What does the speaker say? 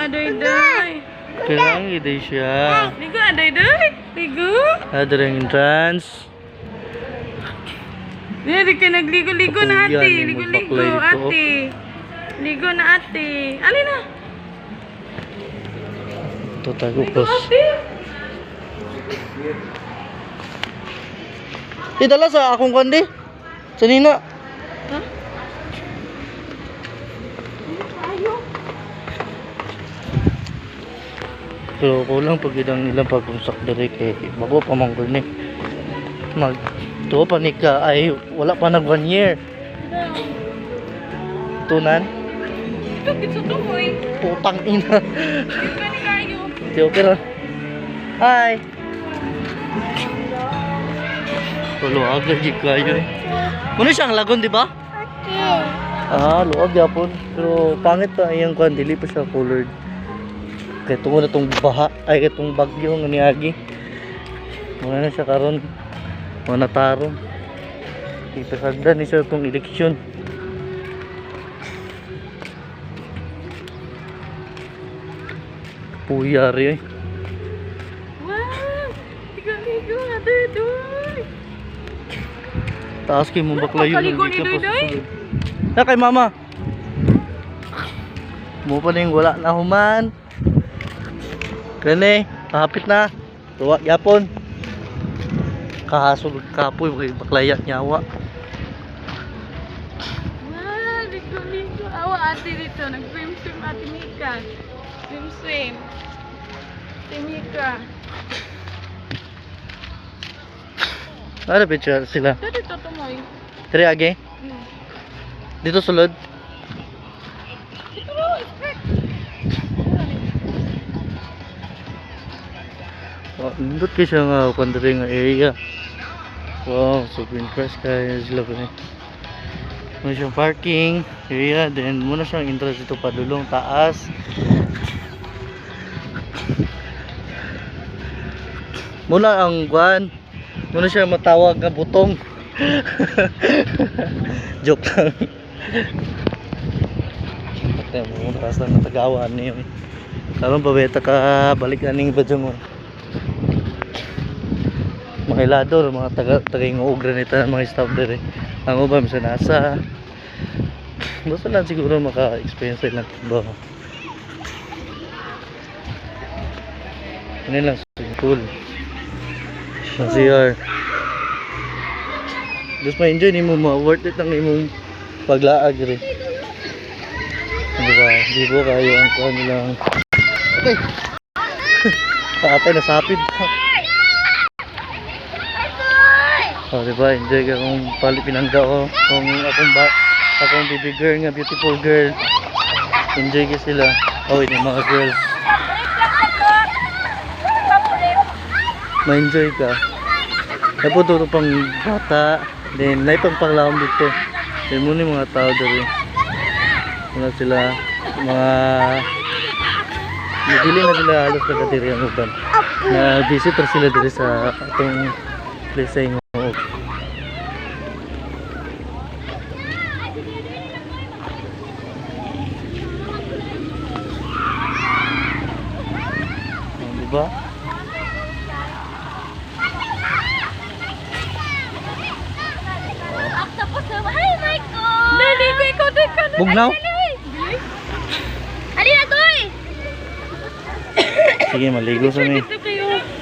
aday-day. Kailangan iday siya. Ligo, aday-day. Ligo. Ada rin entrance. Hindi ka nagligo-ligo na Kapuyan, ate. yung Ligo-ligo magbaklay ito. ate. Ligo na ate. Alin na? Ito tayo Ligo pos. ate. Dala sa akong kandi. Sa nina. Ha? Pero kulang pag ilang pagkumsak dari kay bago pa man ko ni. Mag tuwa pa ni ka ay wala pa nag 1 year. Tunan. Ito, kitsa to mo eh. Putang ina. Ligo ni kayo. Di okay ra. Hi. Tulo agad di kayo. Muna siyang lagon di ba? Ah, luwag yapon. Pero pangit pa iyang kwan dili pa siya colored. Kaya tungo na tong baha ay itong bagyo nga niagi. Muna na siya karon. Muna tarong. Ipasagdan ni siya itong eleksyon. Puyari eh. Wow! Ligo-ligo aday-day. Taas kayo mong baklayo. Makaligo ni Doy-Doy? Na kay mama. Mo pa ning wala na human. Kani, kahapit na. Tuwa yapon. Kahasulod kapoy kay baklaya nyawa. Wow! Ligo-ligo. Awa ate dito. Nag-swim-swim ate Mika. Swim-swim. Ate Mika. Ano picture sila? Ito dito tumoy. Tiri age. Dito sulod. Ito na, expect. Oh, nindot kayo siya nga pandari nga area. Wow, so impressed kayo sila ko eh. Muna siyang parking area, then muna siyang entrance dito padulong taas. Muna ang guan. Muna siya matawag nga butong. Joke lang. Ate mo taas lang natagawan niyo. Karon pabeta ka balik aning badyong mo. Mga ilador, mga tagay nga ugra nita mga staff dere. Ang ubam sa nasa. Basta lang siguro maka-experience lang ba. Ano lang simple. Ang CR. Just ma-enjoy ni mo, worth it ang imong paglaag rin. Diba? Di ba kayo ang kuhan nilang. Okay. Patay na sapid. Oh, diba? Enjoy ka kung pinangga ko. Kung akong baby girl nga, beautiful girl. Enjoy ka sila. Oh, ini mga girls. Ma-enjoy ka. Naputo pang bata. Then, naipang panglawang dito. Then, muna yung mga tao doon. Muna sila, mga nagili na sila halos na katiri ang uban. Na-visitor sila dito sa itong place sa inyo. Diba? Hi, Michael! Dali ko, ikaw doon ka na. Bugnaw? Ali na, Toy! Sige, maligo sa ni. Ito